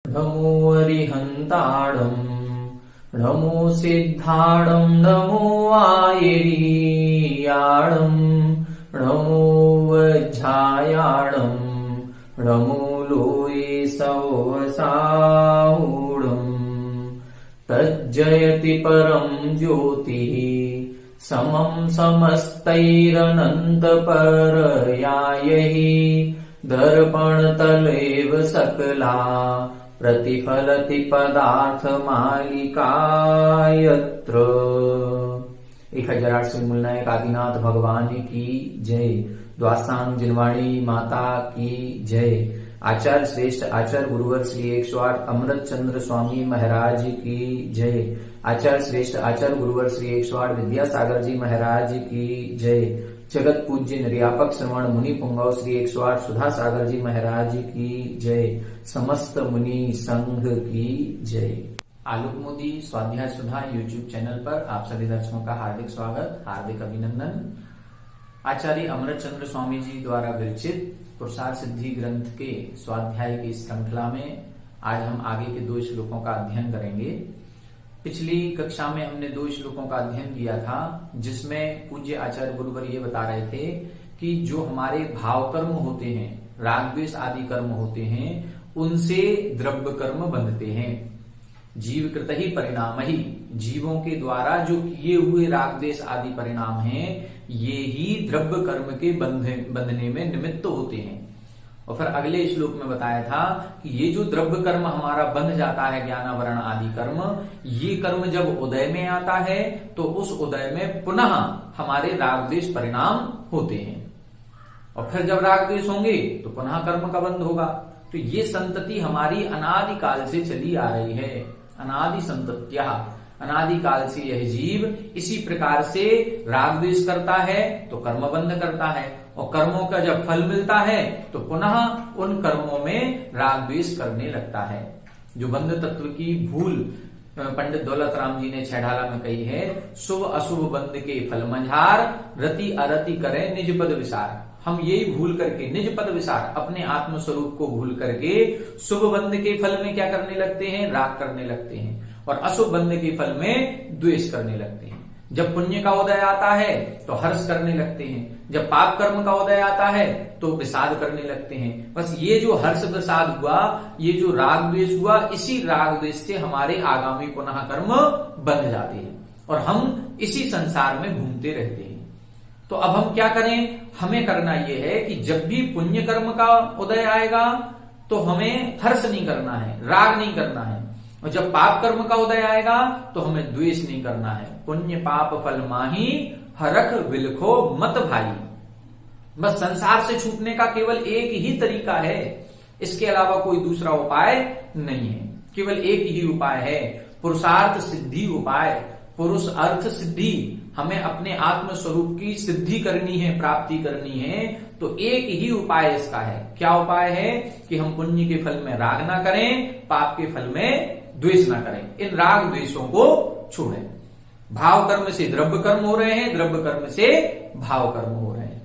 नमो अरिहन्ताणम् नमो सिद्धाणम् नमो आयरीयाणम् नमो वज्झायाणम् नमो लोये सवसाहुणम् तज्जयति परम् ज्योतिः समम् समस्तैरनन्तपरयायैः दर्पणतलेव सकला प्रतिफलति पदार्थमालिका यत्र। 1800 मूलनायक आदिनाथ भगवान की जय। द्वास्थान जिनवाणी माता की जय। आचार्य श्रेष्ठ आचार्य गुरुवर श्री 108 अमृत चंद्र स्वामी महाराज की जय। आचार्य श्रेष्ठ आचार्य गुरुवर श्री 108 विद्यासागर जी महाराज की जय। जगत पूज्य निर्यापक श्रवण मुनि पुंगव श्री 108 सुधा सागर जी महाराज की जय। समस्त मुनि संघ की जय। आलोक मोदी स्वाध्याय सुधा यूट्यूब चैनल पर आप सभी दर्शकों का हार्दिक स्वागत, हार्दिक अभिनंदन। आचार्य अमृत चंद्र स्वामी जी द्वारा विरचित पुरुषार्थ सिद्धि ग्रंथ के स्वाध्याय की श्रृंखला में आज हम आगे के 2 श्लोकों का अध्ययन करेंगे। पिछली कक्षा में हमने 2 श्लोकों का अध्ययन किया था, जिसमें पूज्य आचार्य गुरुवर ये बता रहे थे कि जो हमारे भाव कर्म होते हैं, राग द्वेष आदि कर्म होते हैं, उनसे द्रव्य कर्म बंधते हैं। जीव कृत ही परिणाम ही, जीवों के द्वारा जो किए हुए राग द्वेष आदि परिणाम हैं, ये ही द्रव्य कर्म के बंधने में निमित्त होते हैं। और फिर अगले श्लोक में बताया था कि ये जो द्रव्य कर्म हमारा बंध जाता है, ज्ञानावरण आदि कर्म, ये कर्म जब उदय में आता है तो उस उदय में पुनः हमारे राग द्वेष परिणाम होते हैं। और फिर जब राग द्वेष होंगे तो पुनः कर्म का बंध होगा। तो ये संतति हमारी अनादि काल से चली आ रही है। अनादि संतत्या, अनादि काल से यह जीव इसी प्रकार से राग द्वेष करता है तो कर्म बंध करता है, और कर्मों का जब फल मिलता है तो पुनः उन कर्मों में राग द्वेष करने लगता है। जो बंध तत्व की भूल पंडित दौलत राम जी ने छेड़ाला में कही है, शुभ अशुभ बंध के फल मंझार, रति अरति करे निज पद विसार। हम यही भूल करके निज पद विसार, अपने आत्म स्वरूप को भूल करके शुभ बंध के फल में क्या करने लगते हैं, राग करने लगते हैं, और अशुभ बंध के फल में द्वेष करने लगते हैं। जब पुण्य का उदय आता है तो हर्ष करने लगते हैं, जब पाप कर्म का उदय आता है तो विषाद करने लगते हैं। बस ये जो हर्ष विषाद हुआ, ये जो राग द्वेष हुआ, इसी राग द्वेष से हमारे आगामी पुनः कर्म बंध जाते हैं और हम इसी संसार में घूमते रहते हैं। तो अब हम क्या करें? हमें करना यह है कि जब भी पुण्य कर्म का उदय आएगा तो हमें हर्ष नहीं करना है, राग नहीं करना है, और जब पाप कर्म का उदय आएगा तो हमें द्वेष नहीं करना है। पुण्य पाप फल माही हरख विलखो मत भाई। बस संसार से छूटने का केवल एक ही तरीका है, इसके अलावा कोई दूसरा उपाय नहीं है। केवल एक ही उपाय है, पुरुषार्थ सिद्धि उपाय, पुरुष अर्थ सिद्धि। हमें अपने आत्म स्वरूप की सिद्धि करनी है, प्राप्ति करनी है, तो एक ही उपाय इसका है। क्या उपाय है? कि हम पुण्य के फल में राग ना करें, पाप के फल में द्वेष ना करें, इन राग द्वेषों को छोड़ें। भाव कर्म से द्रव्य कर्म हो रहे हैं, द्रव्य कर्म से भाव कर्म हो रहे हैं।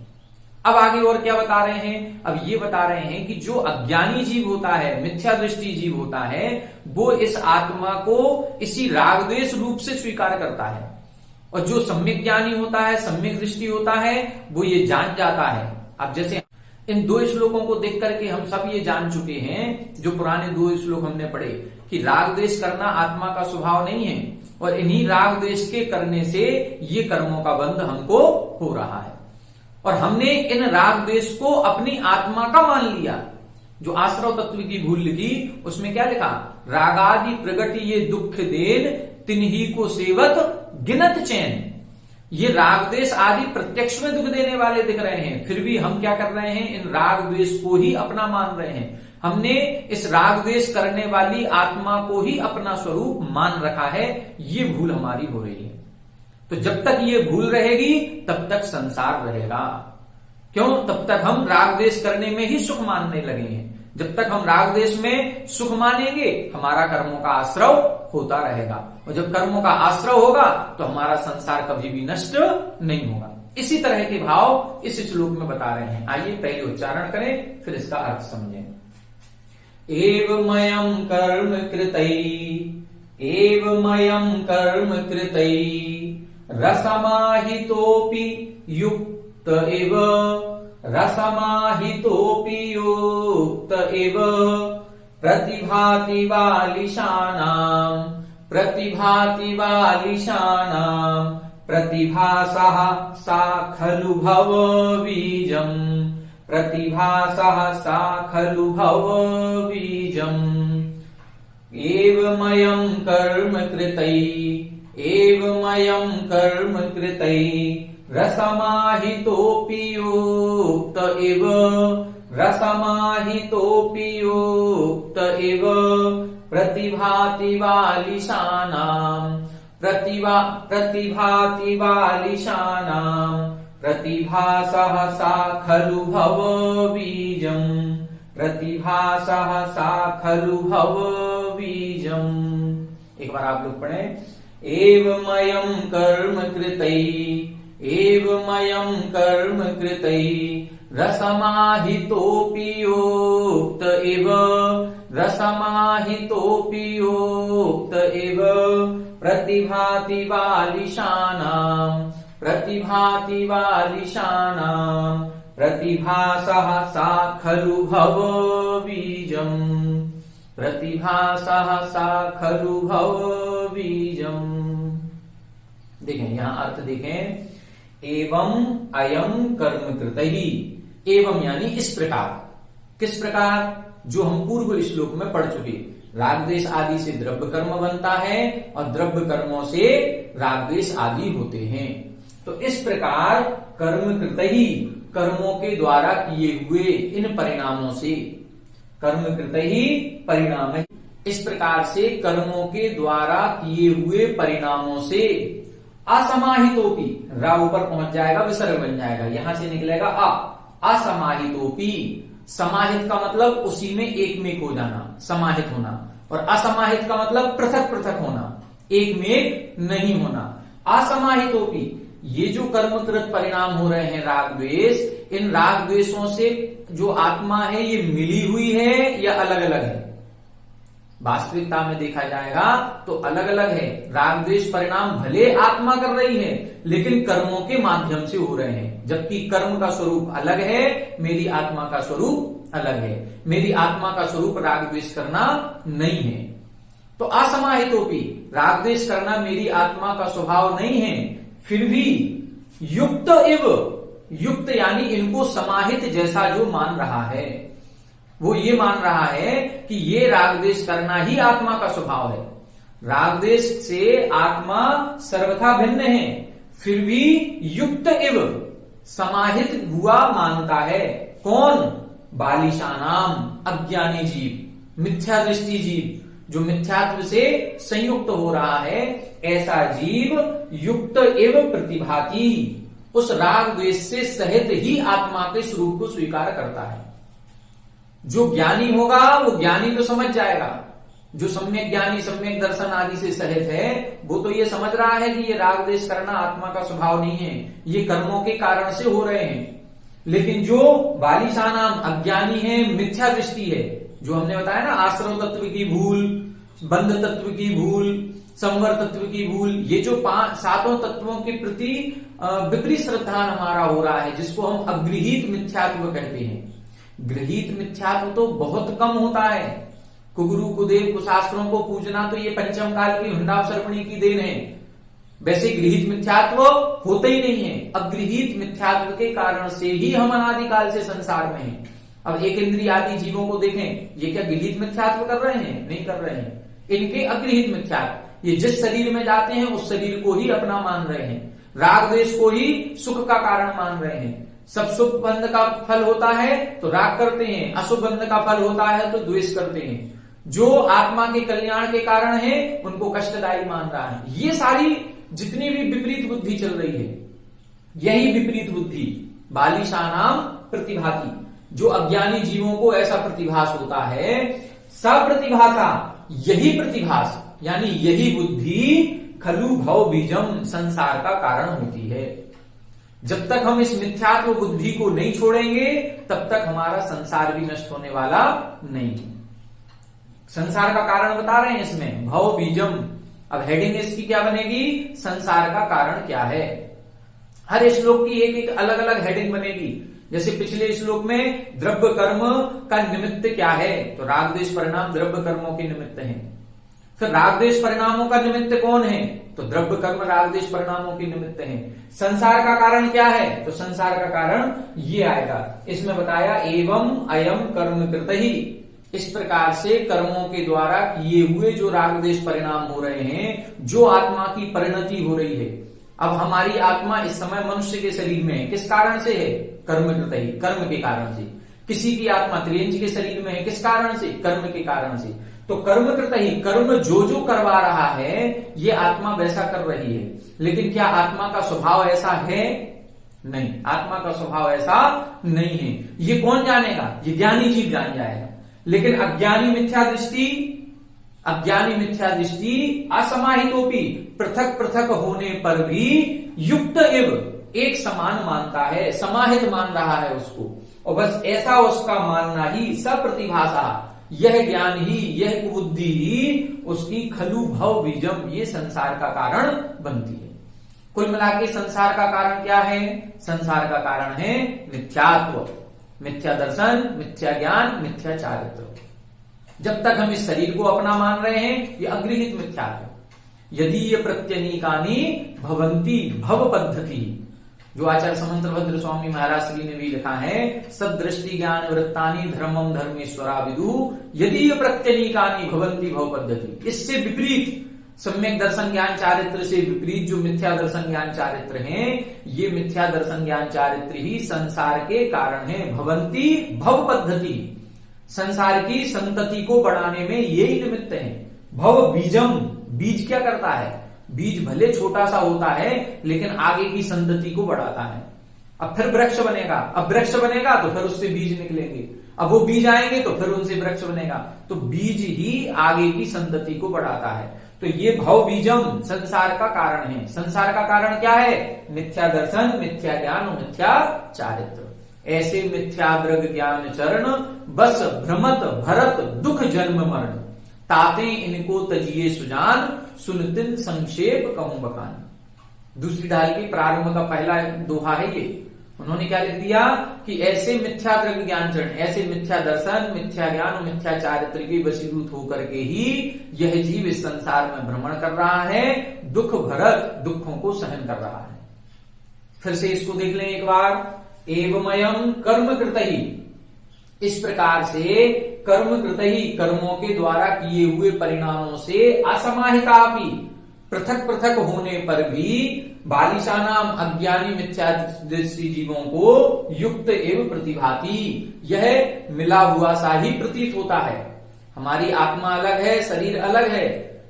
अब आगे और क्या बता रहे हैं? अब ये बता रहे हैं कि जो अज्ञानी जीव होता है, मिथ्या दृष्टि जीव होता है, वो इस आत्मा को इसी राग द्वेष रूप से स्वीकार करता है, और जो सम्यक ज्ञानी होता है, सम्यक दृष्टि होता है, वो ये जान जाता है। अब जैसे इन 2 श्लोकों को देख करके हम सब ये जान चुके हैं, जो पुराने 2 श्लोक हमने पढ़े, कि राग द्वेष करना आत्मा का स्वभाव नहीं है, और इन्हीं राग द्वेष के करने से ये कर्मों का बंध हमको हो रहा है। और हमने इन राग द्वेष को अपनी आत्मा का मान लिया। जो आश्रव तत्व की भूल लिखी, उसमें क्या लिखा? रागादि प्रगति ये दुख देन, तिन्ही को सेवत गिनत चैन। ये राग द्वेष आदि प्रत्यक्ष में दुख देने वाले दिख रहे हैं, फिर भी हम क्या कर रहे हैं? इन राग द्वेष को ही अपना मान रहे हैं। हमने इस राग द्वेष करने वाली आत्मा को ही अपना स्वरूप मान रखा है। ये भूल हमारी हो रही है। तो जब तक ये भूल रहेगी तब तक संसार रहेगा। क्यों? तब तक हम राग द्वेष करने में ही सुख मानने लगे हैं। जब तक हम राग द्वेष में सुख मानेंगे, हमारा कर्मों का आश्रव होता रहेगा, और जब कर्मों का आश्रव होगा तो हमारा संसार कभी भी नष्ट नहीं होगा। इसी तरह के भाव इस श्लोक में बता रहे हैं। आइए पहले उच्चारण करें, फिर इसका अर्थ समझें। एवमयं कर्म कृतै रसमाहितोऽपि युक्त इव प्रतिभाति बालिशानां प्रतिभासः सा खलु भवबीजम् एवमयं कर्म कृतै रसमाहितोऽपि युक्त इव प्रतिभाति बालिशानां प्रतिभासः सा खलु भवबीजम्। एक बार आप लोग पढ़ें। एवमयं कर्म कृतै रसमाहितोऽपि युक्त इव प्रतिभाति बालिशानां प्रतिभासः सा खलु भवबीजम्। देखें यहां अर्थ देखें। एवं अयं कर्म कृतहि, एवं यानी इस प्रकार। किस प्रकार? जो हम पूर्व श्लोक में पढ़ चुके, राग द्वेष आदि से द्रव्य कर्म बनता है और द्रव्य कर्मों से राग द्वेष आदि होते हैं। तो इस प्रकार कर्म कृतहि, कर्मों के द्वारा किए हुए इन परिणामों से, कर्म कृतहि परिणाम, इस प्रकार से कर्मों के द्वारा किए हुए परिणामों से असमाहितोपि, रा ऊपर पहुंच जाएगा, विसर्ग बन जाएगा, यहां से निकलेगा असमाहितोपि। समाहित का मतलब उसी में एक में हो जाना, समाहित होना, और असमाहित का मतलब पृथक पृथक होना, एक में एक नहीं होना। असमाहितोपि, ये जो कर्मकृत परिणाम हो रहे हैं राग द्वेष, इन राग द्वेषों से जो आत्मा है ये मिली हुई है या अलग अलग है? वास्तविकता में देखा जाएगा तो अलग अलग है। राग द्वेष परिणाम भले आत्मा कर रही है लेकिन कर्मों के माध्यम से हो रहे हैं, जबकि कर्म का स्वरूप अलग है, मेरी आत्मा का स्वरूप अलग है। मेरी आत्मा का स्वरूप राग द्वेष करना नहीं है। तो असमाहितोपि, राग द्वेष करना मेरी आत्मा का स्वभाव नहीं है, फिर भी युक्त इव, युक्त यानी इनको समाहित जैसा जो मान रहा है, वो ये मान रहा है कि ये राग द्वेष करना ही आत्मा का स्वभाव है। राग द्वेष से आत्मा सर्वथा भिन्न है, फिर भी युक्त इव, समाहित हुआ मानता है। कौन? बालिशानाम, अज्ञानी जीव, मिथ्या दृष्टि जीव, जो मिथ्यात्व से संयुक्त हो रहा है, ऐसा जीव युक्त एव प्रतिभाति, उस राग द्वेष से सहित ही आत्मा के स्वरूप को स्वीकार करता है। जो ज्ञानी होगा वो ज्ञानी तो समझ जाएगा, जो सम्यक ज्ञानी, सम्यक दर्शन आदि से सहित है, वो तो ये समझ रहा है कि ये राग द्वेष करना आत्मा का स्वभाव नहीं है, ये कर्मों के कारण से हो रहे हैं। लेकिन जो बालिशानाम, अज्ञानी है, मिथ्या दृष्टि है, जो हमने बताया ना, आश्रव तत्व की भूल, बंध तत्व की भूल, संवर तत्व की भूल, ये जो सातों तत्वों के प्रति विपरीत श्रद्धा हमारा हो रहा है, जिसको हम अगृहीत मिथ्यात्व कहते हैं। गृहीत मिथ्यात्व तो बहुत कम होता है। कुगुरु कुदेव कुशास्त्रों को पूजना तो ये पंचम काल की हुंडावसर्पणी की देन है। वैसे गृहीत मिथ्यात्व होते ही नहीं है। अगृहीत मिथ्यात्व के कारण से ही हम अनादिकाल से संसार में हैं। अब एक इंद्रिय आदि जीवों को देखें, ये क्या गृहीत मिथ्यात्व कर रहे हैं? नहीं कर रहे हैं। इनके अगृहीत मिथ्यात्व, ये जिस शरीर में जाते हैं उस शरीर को ही अपना मान रहे हैं, राग द्वेष को ही सुख का कारण मान रहे हैं। सब शुभ बंध का फल होता है तो राग करते हैं, अशुभ बंध का फल होता है तो द्वेष करते हैं। जो आत्मा के कल्याण के कारण है उनको कष्टदायी मान रहा है। ये सारी जितनी भी विपरीत बुद्धि चल रही है, यही विपरीत बुद्धि बालिशानाम प्रतिभाति, जो अज्ञानी जीवों को ऐसा प्रतिभास होता है। सप्रतिभासा, यही प्रतिभास यानी यही बुद्धि खलु भव बीजम, संसार का कारण होती है। जब तक हम इस मिथ्यात्व बुद्धि को नहीं छोड़ेंगे तब तक हमारा संसार भी नष्ट होने वाला नहीं है। संसार का कारण बता रहे हैं इसमें, भव बीजम। अब हेडिंग इसकी क्या बनेगी, संसार का कारण क्या है। हर श्लोक की एक एक अलग अलग हेडिंग बनेगी। जैसे पिछले श्लोक में द्रव्य कर्म का निमित्त क्या है, तो राग द्वेष परिणाम द्रव्य कर्मों के निमित्त हैं। फिर राग द्वेष परिणामों का निमित्त कौन है, तो द्रव्य कर्म राग द्वेष परिणामों के निमित्त हैं। संसार का कारण क्या है, तो संसार का कारण ये आएगा। इसमें बताया एवं अयम कर्म कृत ही, इस प्रकार से कर्मों के द्वारा किए हुए जो राग द्वेष परिणाम हो रहे हैं, जो आत्मा की परिणति हो रही है। अब हमारी आत्मा इस समय मनुष्य के शरीर में है, किस कारण से है, कर्म कृत ही, कर्म के कारण से। किसी की आत्मा त्रियंज के शरीर में है, किस कारण से, कर्म के कारण से। तो कर्म कृत ही, कर्म जो करवा रहा है ये आत्मा वैसा कर रही है। लेकिन क्या आत्मा का स्वभाव ऐसा है, नहीं, आत्मा का स्वभाव ऐसा नहीं है। ये कौन जानेगा, ये ज्ञानी जीव जान जाएगा। लेकिन अज्ञानी मिथ्या दृष्टि असमाहितोपि, पृथक पृथक होने पर भी युक्त एवं, एक समान मानता है, समाहित मान रहा है उसको, और बस ऐसा उसका मानना ही सप्रतिभाषा, यह ज्ञान ही, यह बुद्धि ही उसकी खलु भव बीजम, ये संसार का कारण बनती है। कुल मिला के संसार का कारण क्या है, संसार का कारण है मिथ्यात्व, मिथ्या दर्शन, मिथ्या ज्ञान, मिथ्या चारित्र। जब तक हम इस शरीर को अपना मान रहे हैं ये अगृहित मिथ्यात्व। यदि ये प्रत्यनीकानी भवंती भव पद्धति, जो आचार्य समंतभद्र स्वामी महाराज श्री ने भी लिखा है, सदृष्टि ज्ञान वृत्तानि धर्मम धर्मेश्वरा विदु, यदि ये प्रत्यनीकानी भवंती भव पद्धति। इससे विपरीत, सम्यक दर्शन ज्ञान चारित्र से विपरीत जो मिथ्या दर्शन ज्ञान चारित्र हैं, ये मिथ्या दर्शन ज्ञान चारित्र ही संसार के कारण है। भवंती भव पद्धति, संसार की संतति को बढ़ाने में यही निमित्त है। भव बीजम, बीज क्या करता है, बीज भले छोटा सा होता है लेकिन आगे की संतति को बढ़ाता है। अब फिर वृक्ष बनेगा, अब वृक्ष बनेगा तो फिर उससे बीज निकलेंगे, अब वो बीज आएंगे तो फिर उनसे वृक्ष बनेगा। तो बीज ही आगे की संतति को बढ़ाता है। तो ये भव बीजम संसार का कारण है। संसार का कारण क्या है, मिथ्या दर्शन, मिथ्या ज्ञान और मिथ्या चारित्र। ऐसे मिथ्याग्रग ज्ञान चरण, बस भ्रमत भरत दुख जन्म मरण, ताते इनको तजिए सुजान, सुनतिन संक्षेप कहूं बखान। दूसरी ढाल की प्रारंभ का पहला दोहा है ये। उन्होंने क्या लिख दिया कि ऐसे मिथ्याग्रग ज्ञान चरण, ऐसे मिथ्या दर्शन, मिथ्या ज्ञान और मिथ्या चारित्र के वशीभूत होकर के ही यह जीव इस संसार में भ्रमण कर रहा है, दुख भरत, दुखों को सहन कर रहा है। फिर से इसको देख लें एक बार। एवमयम कर्म कृत ही, इस प्रकार से कर्म कृत ही, कर्मों के द्वारा किए हुए परिणामों से असमाहितापि, पृथक पृथक होने पर भी बालिशानाम अज्ञानी मिथ्या दृष्टि जीवों को युक्त एवं प्रतिभाति, यह मिला हुआ सा ही प्रतीत होता है। हमारी आत्मा अलग है, शरीर अलग है,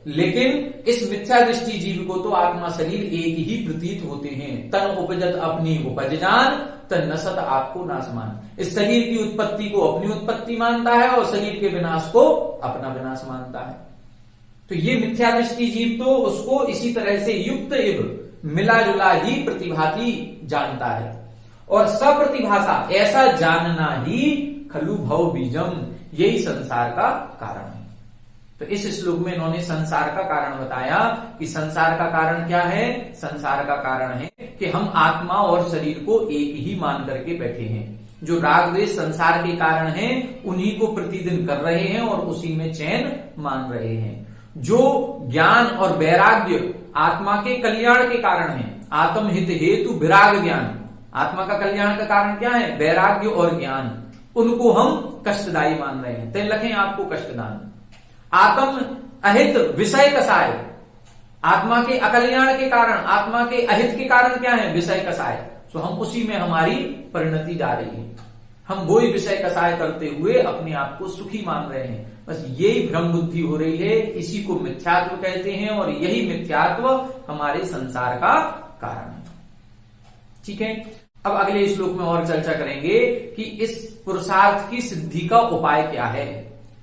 लेकिन इस मिथ्या दृष्टि जीव को तो आत्मा शरीर एक ही प्रतीत होते हैं। तन उपजत अपनी उपज जान, तन नसत आपको नासमान। इस शरीर की उत्पत्ति को अपनी उत्पत्ति मानता है और शरीर के विनाश को अपना विनाश मानता है। तो ये मिथ्या दृष्टि जीव तो उसको इसी तरह से युक्त एवं मिला जुला ही प्रतिभाति जानता है। और सप्रतिभाषा, ऐसा जानना ही खलु भव बीजम, यही संसार का कारण है। तो इस श्लोक में इन्होंने संसार का कारण बताया कि संसार का कारण क्या है, संसार का कारण है कि हम आत्मा और शरीर को एक ही मान करके बैठे हैं। जो राग द्वेष संसार के कारण हैं, उन्हीं को प्रतिदिन कर रहे हैं और उसी में चैन मान रहे हैं। जो ज्ञान और वैराग्य आत्मा के कल्याण के कारण है, आत्म हित हेतु विराग ज्ञान, आत्मा का कल्याण का कारण क्या है, वैराग्य और ज्ञान, उनको हम कष्टदायी मान रहे हैं। तय लखें आपको कष्टदान। आत्म अहित विषय कसाय, आत्मा के अकल्याण के कारण, आत्मा के अहित के कारण क्या है, विषय कसाय। तो हम उसी में हमारी परिणति जा रही है। हम वही विषय कसाय करते हुए अपने आप को सुखी मान रहे हैं। बस यही भ्रम बुद्धि हो रही है, इसी को मिथ्यात्व कहते हैं और यही मिथ्यात्व हमारे संसार का कारण है। ठीक है, अब अगले श्लोक में और चर्चा करेंगे कि इस पुरुषार्थ की सिद्धि का उपाय क्या है।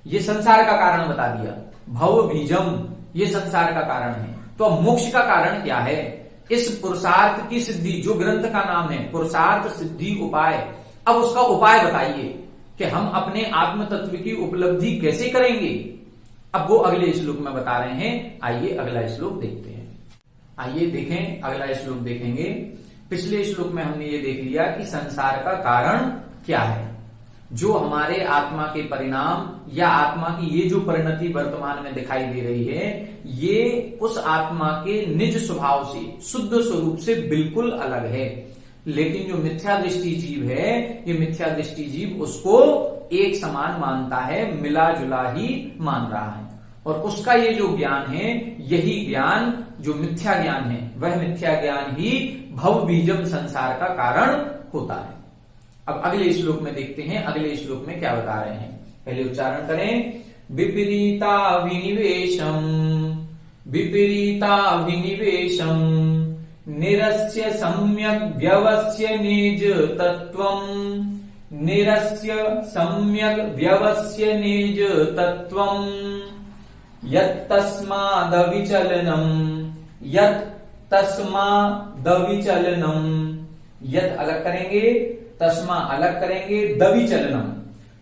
ये संसार का कारण बता दिया, भव बीजम, ये संसार का कारण है। तो अब मोक्ष का कारण क्या है, इस पुरुषार्थ की सिद्धि, जो ग्रंथ का नाम है पुरुषार्थ सिद्धि उपाय, अब उसका उपाय बताइए कि हम अपने आत्म तत्व की उपलब्धि कैसे करेंगे। अब वो अगले श्लोक में बता रहे हैं। आइए अगला श्लोक देखते हैं। आइए देखें, अगला श्लोक देखेंगे। पिछले श्लोक में हमने ये देख लिया कि संसार का कारण क्या है, जो हमारे आत्मा के परिणाम या आत्मा की ये जो परिणति वर्तमान में दिखाई दे रही है, ये उस आत्मा के निज स्वभाव से, शुद्ध स्वरूप से बिल्कुल अलग है। लेकिन जो मिथ्या दृष्टि जीव है, ये मिथ्या दृष्टि जीव उसको एक समान मानता है, मिला जुला ही मान रहा है। और उसका ये जो ज्ञान है, यही ज्ञान जो मिथ्या ज्ञान है, वह मिथ्या ज्ञान ही भव बीजम संसार का कारण होता है। अब अगले श्लोक में देखते हैं, अगले श्लोक में क्या बता रहे हैं। पहले उच्चारण करें। विपरीता विनिवेशम, विपरीता विनिवेशम, निरस्य सम्यक व्यवस्य निज तत्वम, निरस्य सम्यक व्यवस्य निज तत्वम, यत्तस्मादविचलनम, यत्तस्मादविचलनम, यत् अलग करेंगे, तस्मा अलग करेंगे, दविचलनम,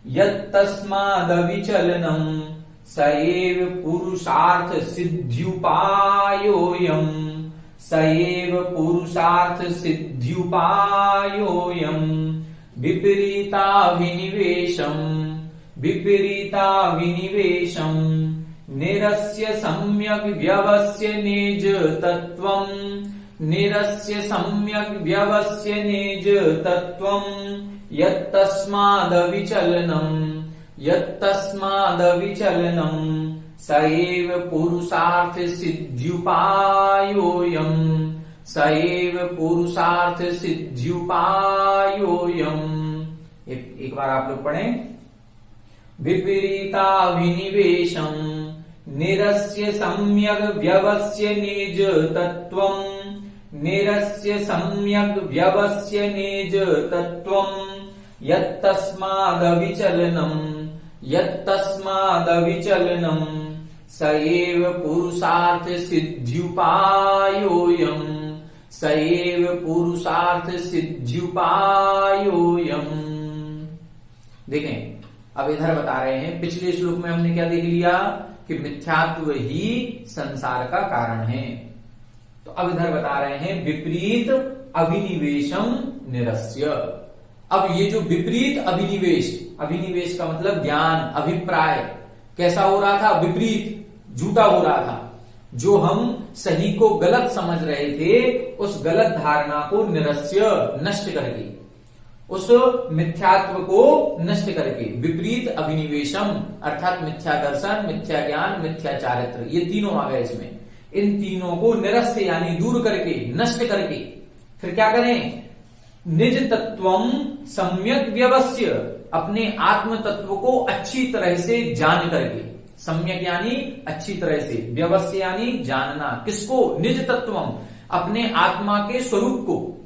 यत्तस्मादविचलनम, सएव पुरुषार्थ सिद्ध्युपायोऽयम्, सएव पुरुषार्थ सिद्ध्युपायोऽयम्, विपरीता विनिवेशम, विपरीता विनिवेशम, निरस्य सम्यक व्यवस्य निज तत्वम, निरस्य सम्यक व्यवस्य निज तत्वम, यत्तस्मादविचलनम, यत्तस्मादविचलनम, सएव पुरुषार्थ सिद्ध्युपायोऽयम्, सएव पुरुषार्थ सिद्ध्युपायोऽयम्। एक बार आप लोग पढ़ें। विपरीता विनिवेशम, निरस्य सम्यक व्यवस्य निज तत्वम, निरस्य सम्यक व्यवस्य निज तत्वम, यत्तस्मादविचलनम, यत्तस्मादविचलनम, सएव पुरुषार्थ सिद्ध्युपायोऽयम्, सएव पुरुषार्थ सिद्ध्युपायोऽयम्। देखें, अब इधर बता रहे हैं, पिछले श्लोक में हमने क्या देख लिया कि मिथ्यात्व ही संसार का कारण है। तो अब इधर बता रहे हैं विपरीत अभिनिवेशम निरस्य। अब ये जो विपरीत अभिनिवेश, अभिनिवेश का मतलब ज्ञान, अभिप्राय कैसा हो रहा था, विपरीत, झूठा हो रहा था। जो हम सही को गलत समझ रहे थे, उस गलत धारणा को निरस्य, नष्ट करके, उस मिथ्यात्व को नष्ट करके, विपरीत अभिनिवेशम अर्थात मिथ्या दर्शन, मिथ्या ज्ञान, मिथ्या चारित्र, ये तीनों आ गए इसमें। इन तीनों को निरस्य यानी दूर करके, नष्ट करके, फिर क्या करें, निज तत्वम सम्यक व्यवस्य, अपने आत्म तत्व को अच्छी तरह से जान करके, सम्यक यानी अच्छी तरह से, व्यवस्य यानी जानना, किसको, निज तत्वम, अपने आत्मा के स्वरूप को,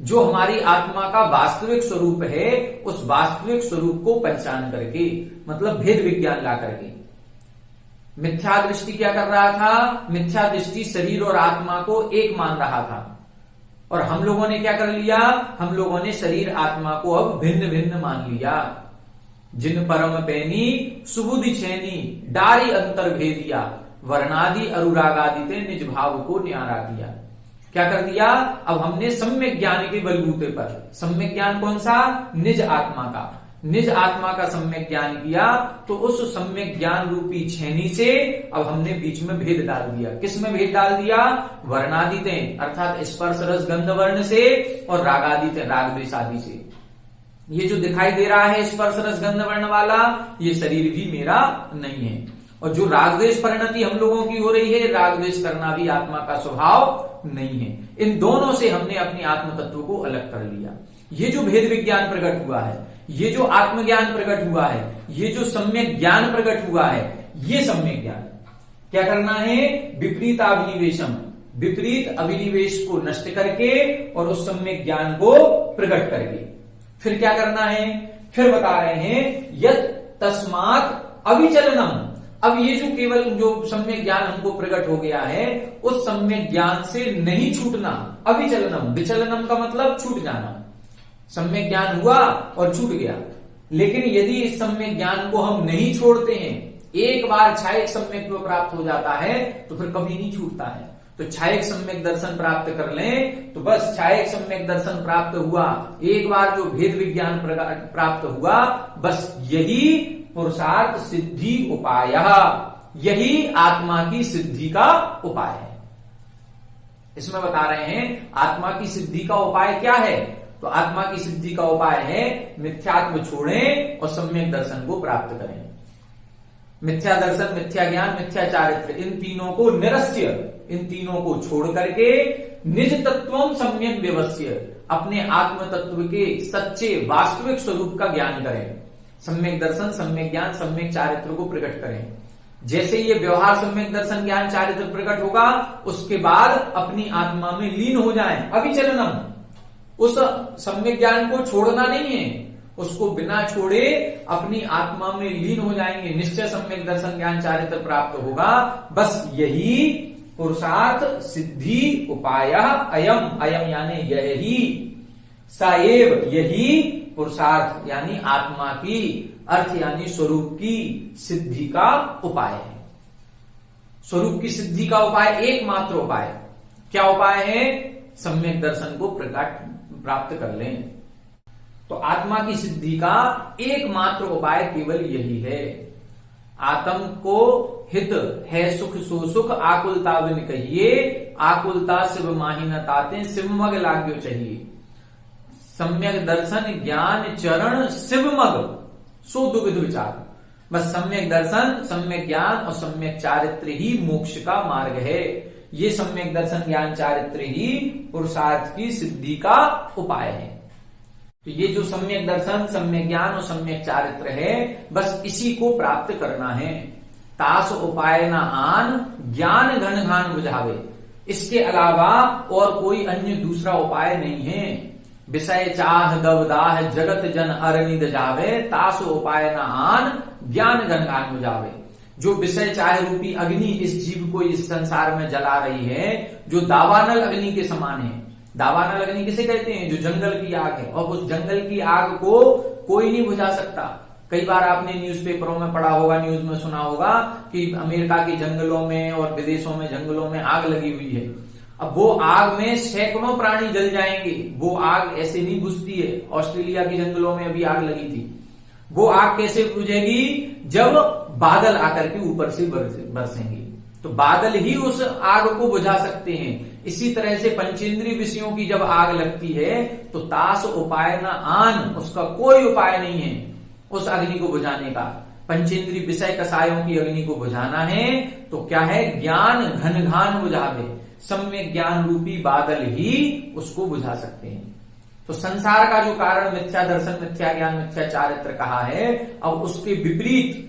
जो हमारी आत्मा का वास्तविक स्वरूप है, उस वास्तविक स्वरूप को पहचान करके, मतलब भेद विज्ञान ला करके। मिथ्या दृष्टि क्या कर रहा था, मिथ्या दृष्टि शरीर और आत्मा को एक मान रहा था, और हम लोगों ने क्या कर लिया, हम लोगों ने शरीर आत्मा को अब भिन्न भिन्न मान लिया। जिन परम पैनी सुबुद्धि छेनी, डारी अंतर भेदिया, वर्णादि अनुरागादि ते निज भाव को न्यारा दिया। क्या कर दिया, अब हमने सम्यक ज्ञान के बलबूते पर, सम्यक ज्ञान कौन सा, निज आत्मा का, निज आत्मा का सम्यक ज्ञान किया, तो उस सम्यक ज्ञान रूपी छेनी से अब हमने बीच में भेद डाल दिया। किस में भेद डाल दिया, वर्णादिते अर्थात स्पर्श रस गंध वर्ण से, और रागादिते राग द्वेष आदि से। ये जो दिखाई दे रहा है स्पर्श रस गंध वर्ण वाला, ये शरीर भी मेरा नहीं है। और जो राग द्वेष परिणति हम लोगों की हो रही है, राग द्वेष करना भी आत्मा का स्वभाव नहीं है। इन दोनों से हमने अपनी आत्म तत्व को अलग कर लिया। ये जो भेद विज्ञान प्रकट हुआ है, ये जो आत्मज्ञान प्रकट हुआ है, ये जो सम्यक ज्ञान प्रकट हुआ है, ये सम्यक ज्ञान क्या करना है, विपरीत अभिनिवेशम, विपरीत अभिनिवेश को नष्ट करके और उस सम्यक ज्ञान को प्रकट करके फिर क्या करना है, फिर बता रहे हैं यत् तस्मात् अविचलनम। अब ये जो केवल जो सम्यक ज्ञान हमको प्रकट हो गया है, उस सम्यक ज्ञान से नहीं छूटना, अविचलनम, विचलनम का मतलब छूट जाना। सम्यक ज्ञान हुआ और छूट गया, लेकिन यदि इस सम्यक ज्ञान को हम नहीं छोड़ते हैं, एक बार छायक सम्यक्त्व प्राप्त हो जाता है तो फिर कभी नहीं छूटता है। तो छायक सम्यक दर्शन प्राप्त कर लें तो बस छायक सम्यक दर्शन प्राप्त हुआ, एक बार जो भेद विज्ञान प्राप्त हुआ, बस यही पुरुषार्थ सिद्धि उपाय, यही आत्मा की सिद्धि का उपाय है। इसमें बता रहे हैं आत्मा की सिद्धि का उपाय क्या है। तो आत्मा की सिद्धि का उपाय है मिथ्यात्व छोड़ें और सम्यक दर्शन को प्राप्त करें। मिथ्या दर्शन, मिथ्या ज्ञान, मिथ्या चारित्र, इन तीनों को निरस्य, इन तीनों को छोड़ करके निज तत्वम सम्यक व्यवस्य, अपने आत्म तत्व के सच्चे वास्तविक स्वरूप का ज्ञान करें। सम्यक दर्शन, सम्यक ज्ञान, सम्यक चारित्र को प्रकट करें। जैसे ये व्यवहार सम्यक दर्शन ज्ञान चारित्र प्रकट होगा, उसके बाद अपनी आत्मा में लीन हो जाएं। अविचलनम, उस सम्यक ज्ञान को छोड़ना नहीं है, उसको बिना छोड़े अपनी आत्मा में लीन हो जाएंगे। निश्चय सम्यक दर्शन ज्ञान चारित्र प्राप्त होगा। बस यही पुरुषार्थ सिद्धि उपाय अयम, अयम यानी यही, सएव यही पुरुषार्थ यानी आत्मा की, अर्थ यानी स्वरूप की सिद्धि का उपाय है। स्वरूप की सिद्धि का उपाय एकमात्र उपाय, क्या उपाय है? सम्यक दर्शन को प्राप्त कर लें। तो आत्मा की सिद्धि का एकमात्र उपाय केवल यही है। आत्म को हित है सुख सो सुख, आकुलता बिन कहिए, आकुलता शिव माही न ताते, शिवमग लाग्यो चाहिए। सम्यक दर्शन ज्ञान चरण शिवमग सो दुविध विचार। बस सम्यक दर्शन, सम्यक ज्ञान और सम्यक चारित्र ही मोक्ष का मार्ग है। ये सम्यक दर्शन ज्ञान चारित्र ही पुरुषार्थ की सिद्धि का उपाय है। तो ये जो सम्यक दर्शन, सम्यक ज्ञान और सम्यक चारित्र है, बस इसी को प्राप्त करना है। तास उपाय न आन, ज्ञान घन घान बुझावे। इसके अलावा और कोई अन्य दूसरा उपाय नहीं है। विषय चाह दवदाह जगत जन अरनिद जावे, तास उपाय न आन, ज्ञान घन घान बुझावे। जो विषय चाह रूपी अग्नि इस जीव को इस संसार में जला रही है, जो दावानल अग्नि के समान है। दावानल अग्नि किसे कहते हैं? जो जंगल की आग है, और उस जंगल की आग को कोई नहीं बुझा सकता। कई बार आपने न्यूज़पेपरों में पढ़ा होगा, न्यूज में सुना होगा कि अमेरिका के जंगलों में और विदेशों में जंगलों में आग लगी हुई है। अब वो आग में सैकड़ों प्राणी जल जाएंगे, वो आग ऐसे नहीं बुझती है। ऑस्ट्रेलिया के जंगलों में अभी आग लगी थी। वो आग कैसे बुझेगी? जब बादल आकर के ऊपर से बरसेंगे, तो बादल ही उस आग को बुझा सकते हैं। इसी तरह से पंचेंद्रिय विषयों की जब आग लगती है तो तास उपाय न आन, उसका कोई उपाय नहीं है उस अग्नि को बुझाने का। पंचेंद्रिय विषय कसायों की अग्नि को बुझाना है तो क्या है? ज्ञान घन घान बुझावे। सम्यक ज्ञान रूपी बादल ही उसको बुझा सकते हैं। तो संसार का जो कारण मिथ्या दर्शन, मिथ्या ज्ञान, मिथ्या चारित्र कहा है, अब उसके विपरीत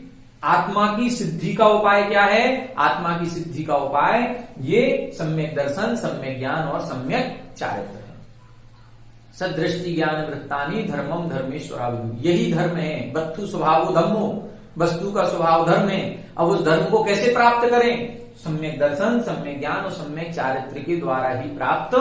आत्मा की सिद्धि का उपाय क्या है? आत्मा की सिद्धि का उपाय ये सम्यक दर्शन, सम्यक ज्ञान और सम्यक चारित्र है। सदृष्टि ज्ञान वृत्तानि धर्मम धर्मेश्वरावधि, यही धर्म है। वस्तु स्वभाव धर्मो, वस्तु का स्वभाव धर्म है। अब उस धर्म को कैसे प्राप्त करें? सम्यक दर्शन, सम्यक ज्ञान और सम्यक चारित्र के द्वारा ही प्राप्त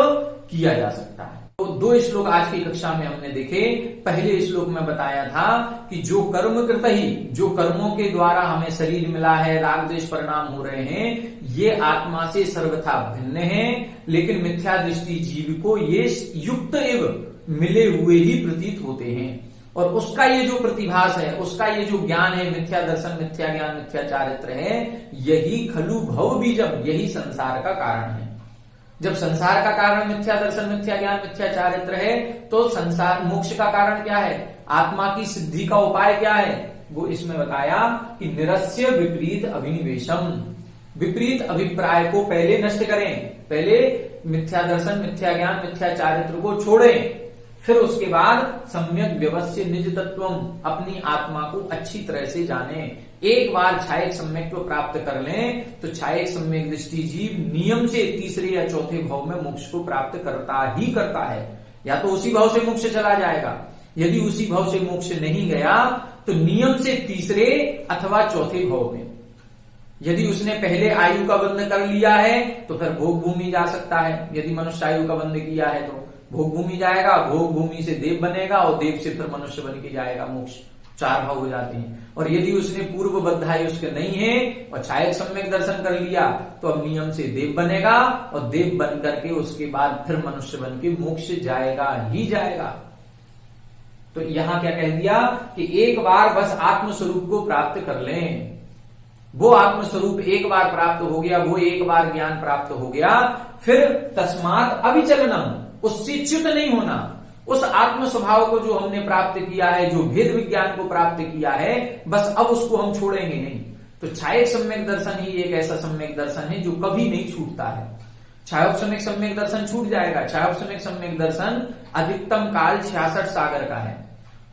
किया जा सकता है। तो दो श्लोक आज की कक्षा में हमने देखे। पहले श्लोक में बताया था कि जो कर्म कृत ही, जो कर्मों के द्वारा हमें शरीर मिला है, राग द्वेष परिणाम हो रहे हैं, ये आत्मा से सर्वथा भिन्न है, लेकिन मिथ्या दृष्टि जीव को ये युक्त एवं मिले हुए ही प्रतीत होते हैं। और उसका ये जो प्रतिभास है, उसका ये जो ज्ञान है, मिथ्या दर्शन, मिथ्या ज्ञान, मिथ्या चारित्र है, यही खलु भव बीजम, यही संसार का कारण है। जब संसार का कारण मिथ्या दर्शन, मिथ्या ज्ञान, मिथ्या चारित्र है, तो संसार मोक्ष का कारण क्या है? आत्मा की सिद्धि का उपाय क्या है? वो इसमें बताया कि निरस्य विपरीत अभिनिवेशम, विपरीत अभिप्राय को पहले नष्ट करें। पहले मिथ्या दर्शन, मिथ्या ज्ञान, मिथ्या चारित्र को छोड़ें, फिर उसके बाद सम्यक व्यवस्थ्य निज तत्वम, अपनी आत्मा को अच्छी तरह से जाने। एक बार छायक सम्यक्त्व प्राप्त कर लें तो छायक सम्यक दृष्टि जीव नियम से तीसरे या चौथे भाव में मोक्ष को प्राप्त करता ही करता है। या तो उसी भाव से मोक्ष चला जाएगा, यदि उसी भाव से मोक्ष नहीं गया तो नियम से तीसरे अथवा चौथे भाव में। यदि उसने पहले आयु का बंध कर लिया है तो फिर भोग भूमि जा सकता है। यदि मनुष्य आयु का बंध किया है तो भोग भूमि जाएगा, भोग भूमि से देव बनेगा और देव से फिर मनुष्य बन के जाएगा मोक्ष। चार भाव हो जाते हैं। और यदि उसने पूर्व बद्धाई उसके नहीं है और छायक सम्यक दर्शन कर लिया तो अब नियम से देव बनेगा और देव बन करके उसके बाद फिर मनुष्य बन के मोक्ष जाएगा ही जाएगा। तो यहां क्या कह दिया कि एक बार बस आत्मस्वरूप को प्राप्त कर लें। वो आत्मस्वरूप एक बार प्राप्त हो गया, वो एक बार ज्ञान प्राप्त हो गया, फिर तस्मात् अविचलनम, उससे च्युत नहीं होना। उस आत्म स्वभाव को जो हमने प्राप्त किया है, जो भेद विज्ञान को प्राप्त किया है, बस अब उसको हम छोड़ेंगे नहीं। तो छायक सम्यक दर्शन ही एक ऐसा सम्यक दर्शन है जो कभी नहीं छूटता है। छायोपसमिक सम्यक दर्शन छूट जाएगा। छायोपसमिक सम्यक दर्शन अधिकतम काल 66 सागर का है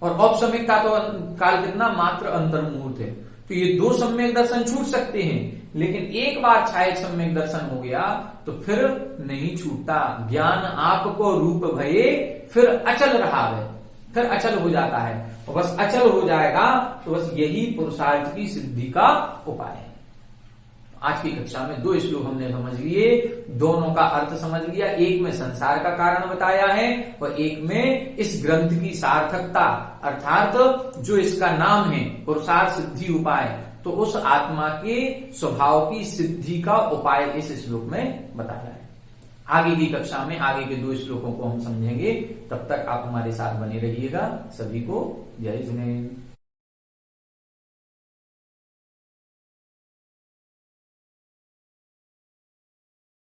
और औपसमिक का तो काल कितना, मात्र अंतर मुहूर्त है। तो ये दो सम्यक दर्शन छूट सकते हैं, लेकिन एक बार छायक सम्यक दर्शन हो गया तो फिर नहीं छूटता। ज्ञान आपको रूप भये फिर अचल रहा है, फिर अचल हो जाता है और बस अचल हो जाएगा तो बस यही पुरुषार्थ की सिद्धि का उपाय है। आज की कक्षा में 2 श्लोक हमने समझ लिए, दोनों का अर्थ समझ लिया। एक में संसार का कारण बताया है और एक में इस ग्रंथ की सार्थकता, अर्थात जो इसका नाम है पुरुषार्थ सिद्धि उपाय, तो उस आत्मा के स्वभाव की सिद्धि का उपाय इस श्लोक में बताया है। आगे की कक्षा में आगे के 2 श्लोकों को हम समझेंगे। तब तक आप हमारे साथ बने रहिएगा। सभी को जय जिनेन्द्र।